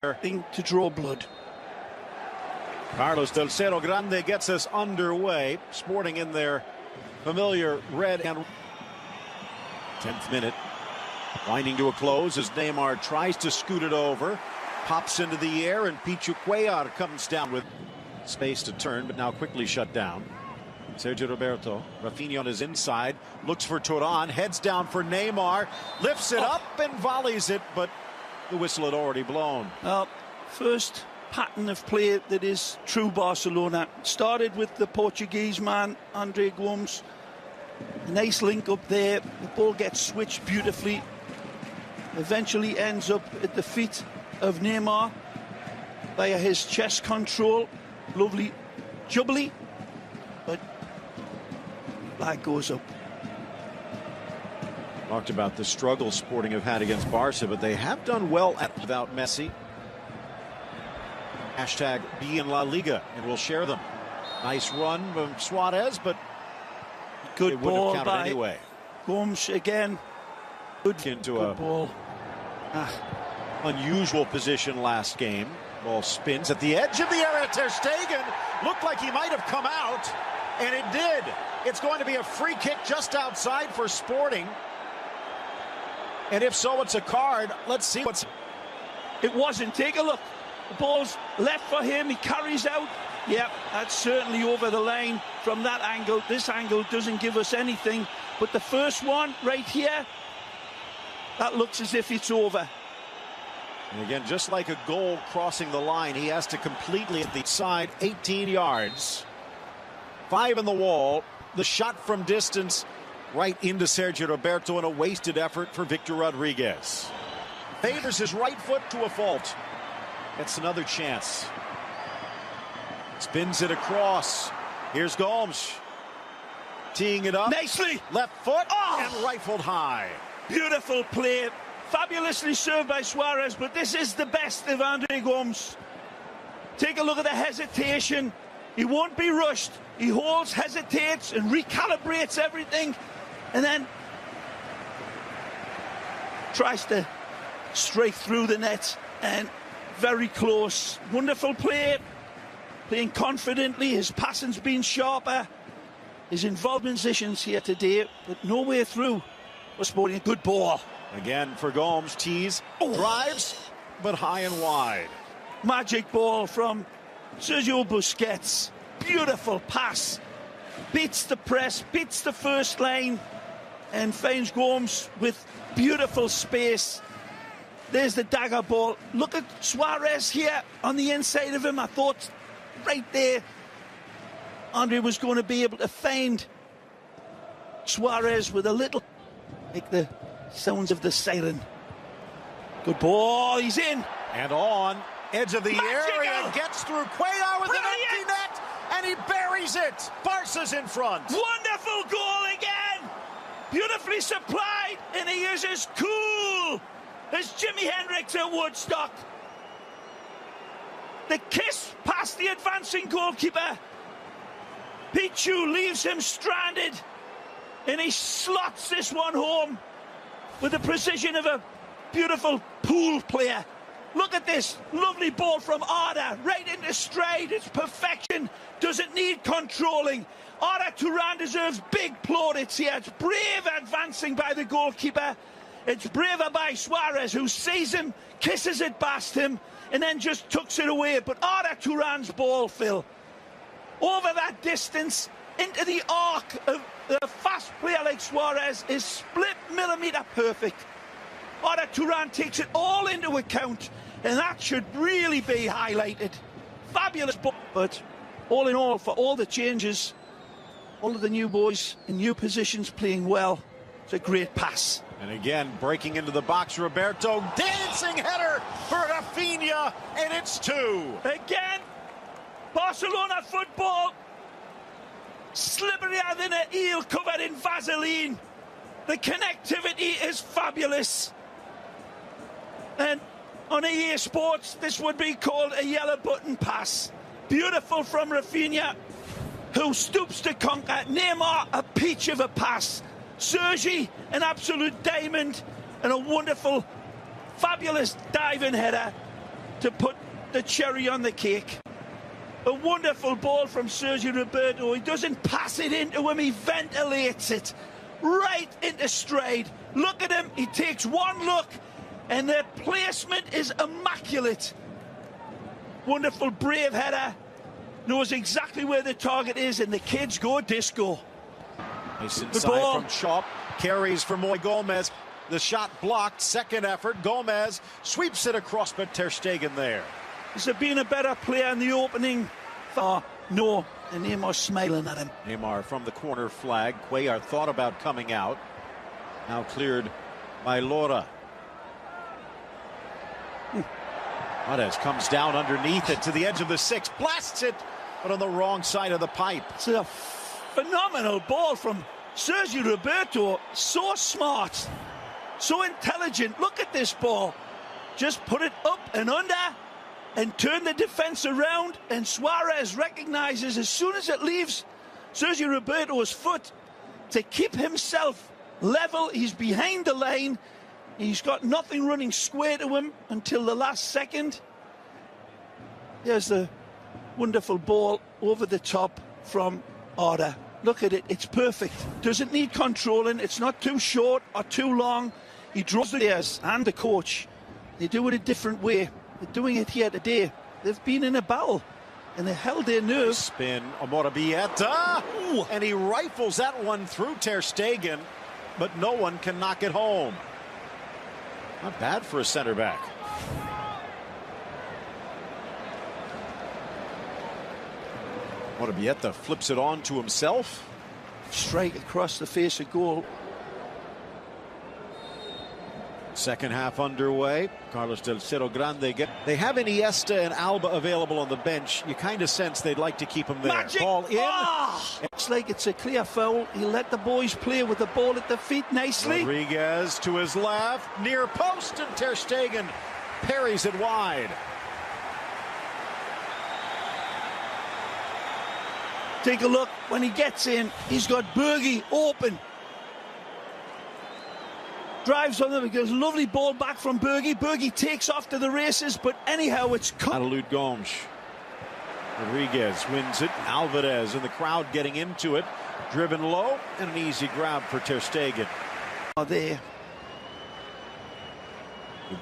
Thing to draw blood. Carlos del Cerro Grande gets us underway. Sporting in their familiar red and 10th minute. Winding to a close as Neymar tries to scoot it over. Pops into the air and Pichu Cuellar comes down with space to turn, but now quickly shut down. Sergio Roberto, Rafinha on his inside, looks for Turan, heads down for Neymar, lifts it up and volleys it, but the whistle had already blown. First pattern of play that is true Barcelona. Started with the Portuguese man, Andre Gomes. Nice link up there. The ball gets switched beautifully. Eventually ends up at the feet of Neymar via his chest control. Lovely jubbly. But flag goes up. Talked about the struggle Sporting have had against Barca, but they have done well without Messi. Hashtag be in La Liga, and we'll share them. Nice run from Suarez, but good ball by anyway. Gomes again. Good ball. Unusual position last game. Ball spins at the edge of the area. Ter Stegen looked like he might have come out, and it did. It's going to be a free kick just outside for Sporting. And if so, it's a card. Let's see what's... It wasn't. Take a look. The ball's left for him. He carries out. Yep, that's certainly over the line from that angle. This angle doesn't give us anything. But the first one right here, that looks as if it's over. And again, just like a goal crossing the line, he has to completely at the side, 18 yards. 5 in the wall. The shot from distance right into Sergio Roberto, and a wasted effort for Victor Rodriguez. Favors his right foot to a fault. Gets another chance. Spins it across. Here's Gomes. Teeing it up. Nicely. Left foot and rifled high. Beautiful play. Fabulously served by Suarez, but this is the best of Andre Gomes. Take a look at the hesitation. He won't be rushed. He holds, hesitates, and recalibrates everything. And then tries to strike through the net, and very close. Wonderful play, playing confidently. His passing's been sharper. His involvement positions here today, but no way through. Was Sporting a good ball. Again for Gomes, tees, drives, but high and wide. Magic ball from Sergio Busquets. Beautiful pass. Beats the press, beats the first line, and finds Gomes with beautiful space. There's the dagger ball. Look at Suarez here on the inside of him. I thought right there Andre was going to be able to find Suarez with a little, like the sounds of the siren. Good ball, he's in. And on, edge of the area, gets through Cuellar with an empty net, and he buries it. Barca's in front. Wonderful goal again. Beautifully supplied, and he is as cool as Jimi Hendrix at Woodstock. The kiss past the advancing goalkeeper. Pichu leaves him stranded, and he slots this one home with the precision of a beautiful pool player. Look at this lovely ball from Arda, right into stride. It's perfection, doesn't need controlling. Arda Turan deserves big plaudits here. It's brave advancing by the goalkeeper. It's braver by Suarez, who sees him, kisses it past him, and then just tucks it away. But Arda Turan's ball, Phil, over that distance, into the arc of a fast player like Suarez, is split millimetre perfect. Arda Turan takes it all into account, and that should really be highlighted. Fabulous ball. But all in all, for all the changes, all of the new boys in new positions playing well, it's a great pass. And again, breaking into the box, Roberto, dancing header for Rafinha, and it's 2. Again, Barcelona football, slipperier than an eel covered in Vaseline. The connectivity is fabulous. And on EA Sports, this would be called a yellow button pass. Beautiful from Rafinha, who stoops to conquer. Neymar, a peach of a pass. Sergi, an absolute diamond, and a wonderful, fabulous diving header. to put the cherry on the cake. A wonderful ball from Sergio Roberto. He doesn't pass it into him, he ventilates it right into stride. Look at him, he takes one look and the placement is immaculate. Wonderful brave header. Knows exactly where the target is, and the kids go disco. Nice inside from Chop. Carries for Moy Gomez. The shot blocked. Second effort. Gomez sweeps it across, but Ter Stegen there. Has there been a better player in the opening? Oh, no. And Neymar's smiling at him. Neymar from the corner flag. Cuellar thought about coming out. Now cleared by Lora. Marez comes down underneath it to the edge of the six, blasts it, but on the wrong side of the pipe. It's a phenomenal ball from Sergio Roberto. So smart, so intelligent. Look at this ball. Just put it up and under and turn the defense around, and Suarez recognizes as soon as it leaves Sergio Roberto's foot to keep himself level. He's behind the line. He's got nothing running square to him until the last second. There's the wonderful ball over the top from Arda. Look at it, it's perfect. Doesn't need controlling, it's not too short or too long. He draws the players and the coach. They do it a different way. They're doing it here today. They've been in a battle and they held their nerve. Spin, Amorabieta, and he rifles that one through Ter Stegen, but no one can knock it home. Not bad for a center back. Morabieta flips it on to himself. Strike across the face of goal. Second half underway. Carlos del Cerro Grande. They have Iniesta and Alba available on the bench. You kind of sense they'd like to keep them there. Magic. Ball in. Looks like it's a clear foul. He let the boys play with the ball at the feet nicely. Rodriguez to his left. Near post, and Ter Stegen parries it wide. Take a look. When he gets in, he's got Bergie open. Drives on them, goes lovely ball back from Bergie. Bergie takes off to the races, but anyhow it's cut. Adelud Gomes. Rodriguez wins it. Alvarez in the crowd getting into it. Driven low, and an easy grab for Ter Stegen. There.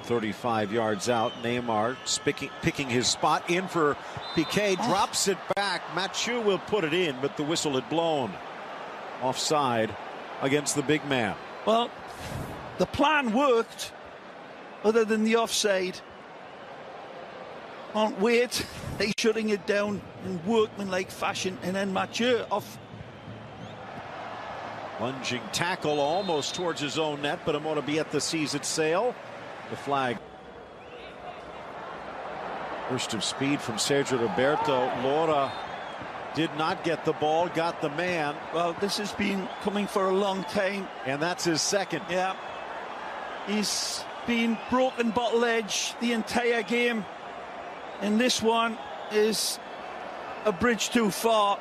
35 yards out, Neymar picking his spot in for Piqué, drops it back. Mathieu will put it in, but the whistle had blown. Offside against the big man. Well, the plan worked, other than the offside. Can't wait. They shutting it down in workmanlike fashion, and then Mathieu off. Lunging tackle almost towards his own net, but Amorabieta sees it sail. The flag. Burst of speed from Sergio Roberto. Lora did not get the ball, got the man. Well, this has been coming for a long time. And that's his second. Yeah. He's been broken bottle edge the entire game. And this one is a bridge too far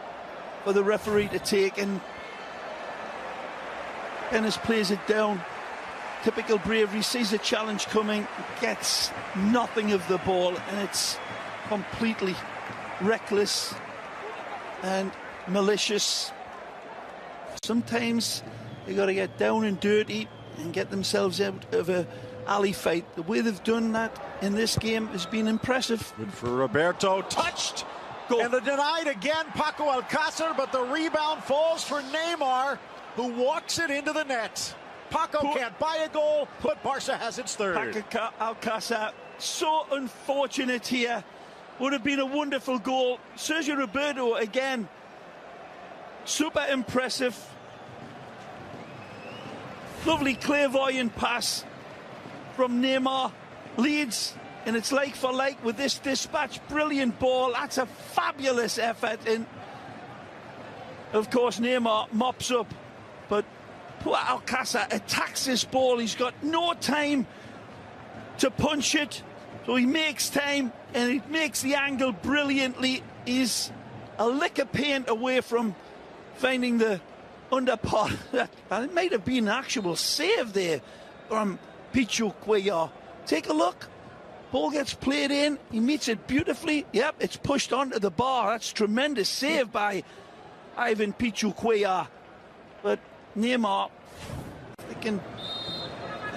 for the referee to take. And Dennis plays it down. Typical bravery, sees a challenge coming, gets nothing of the ball, and it's completely reckless and malicious. Sometimes you got to get down and dirty and get themselves out of a alley fight. The way they've done that in this game has been impressive. Good for Roberto, touched, and denied again, Paco Alcácer, but the rebound falls for Neymar, who walks it into the net. Paco can't buy a goal, but Barca has its third. Paco Alcácer, so unfortunate here. Would have been a wonderful goal. Sergio Roberto again, super impressive. Lovely clairvoyant pass from Neymar. Leads, and it's like for like with this dispatch. Brilliant ball. That's a fabulous effort. And of course Neymar mops up, but poor Alcácer attacks this ball. He's got no time to punch it, so he makes time and he makes the angle brilliantly. He's a lick of paint away from finding the underpart. It might have been an actual save there from Pichu Cuellar. Take a look. Ball gets played in. He meets it beautifully. Yep, it's pushed onto the bar. That's tremendous save by Ivan Pichu. But Neymar, they can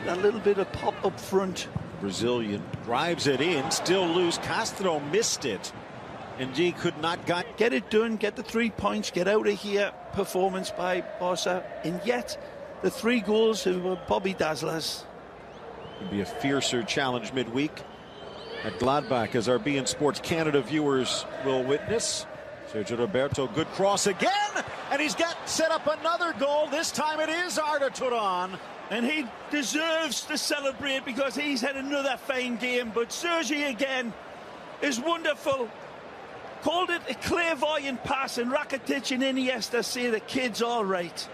get a little bit of pop up front. Brazilian drives it in, still loose. Castro missed it. And G could not get it done, get the 3 points, get out of here. Performance by Barca. And yet, the 3 goals were Bobby Dazzlers. It'll be a fiercer challenge midweek at Gladbach, as our beIN Sports Canada viewers will witness. Sergio Roberto, good cross again, and he's got set up another goal. This time it is Arda Turan. And he deserves to celebrate because he's had another fine game. But Sergi again is wonderful. Called it a clairvoyant pass, and Rakitic and Iniesta say the kid's all right.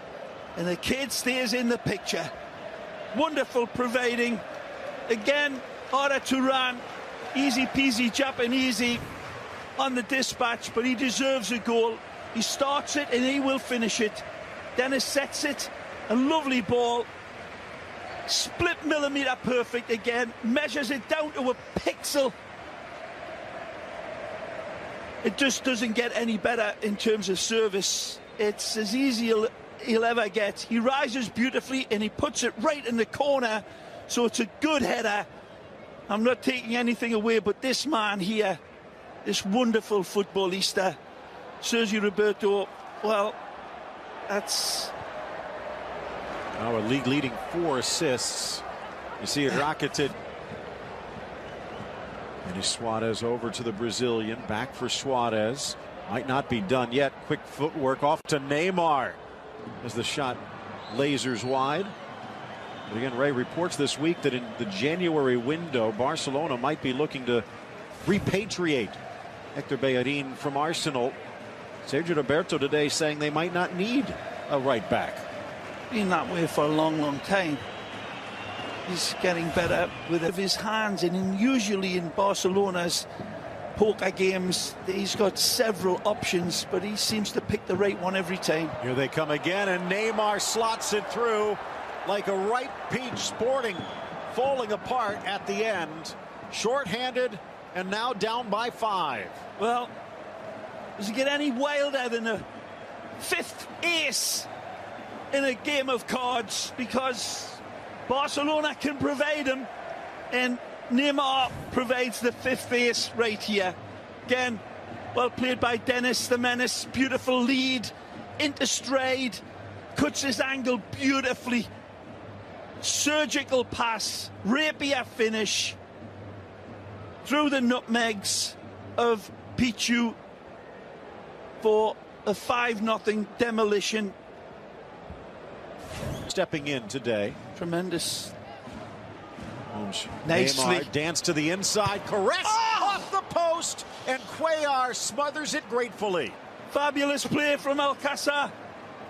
And the kid stays in the picture. Wonderful providing. Again, Arda Turan, easy peasy Japanese on the dispatch, but he deserves a goal. He starts it and he will finish it. Dennis sets it, a lovely ball. Split millimetre perfect again, measures it down to a pixel. It just doesn't get any better in terms of service. It's as easy as he'll ever get. He rises beautifully and he puts it right in the corner, so it's a good header. I'm not taking anything away, but this man here, this wonderful footballista, Sergio Roberto, well, that's... Now a league leading 4 assists. You see it rocketed. And he's Suarez over to the Brazilian. Back for Suarez. Might not be done yet. Quick footwork off to Neymar as the shot lasers wide. But again, Ray reports this week that in the January window, Barcelona might be looking to repatriate Hector Bellerin from Arsenal. Sergio Roberto today saying they might not need a right back. Been that way for a long time. He's getting better with his hands, and usually in Barcelona's poker games he's got several options, but he seems to pick the right one every time. Here they come again, and Neymar slots it through like a ripe peach. Sporting falling apart at the end, short-handed and now down by 5. Well, does it get any wilder than a 5th ace in a game of cards? Because Barcelona can provide them, and Neymar provides the 5th ace right here. Again, well played by Dennis the Menace. Beautiful lead into stride, cuts his angle beautifully. Surgical pass, rapier finish through the nutmegs of Pichu for a 5-0 demolition. Stepping in today. Tremendous. Nicely. Neymar dance to the inside, correct, off the post, and Cuellar smothers it gratefully. Fabulous play from Alcázar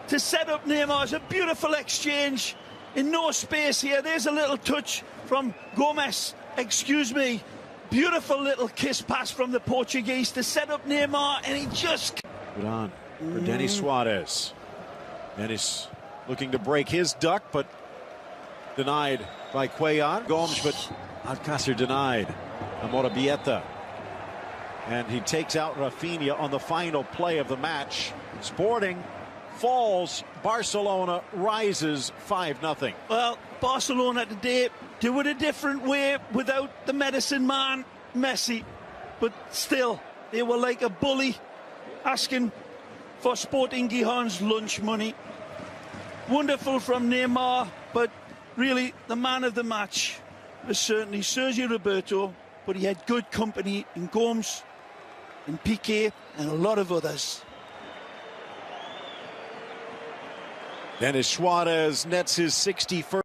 to set up Neymar. It's a beautiful exchange in no space here. There's a little touch from Gomez, excuse me. Beautiful little kiss pass from the Portuguese to set up Neymar, and he just... Good on for Denis Suarez. Denis looking to break his duck, but denied by Cuellar. Gomes, but Alcácer denied. Amorabieta. And he takes out Rafinha on the final play of the match. Sporting falls. Barcelona rises 5-0. Well, Barcelona today do it a different way without the medicine man, Messi. But still, they were like a bully asking for Sporting Gijon's lunch money. Wonderful from Neymar, but really the man of the match was certainly Sergio Roberto, but he had good company in Gomes, in Piqué, and a lot of others. Denis Suarez nets his 61st.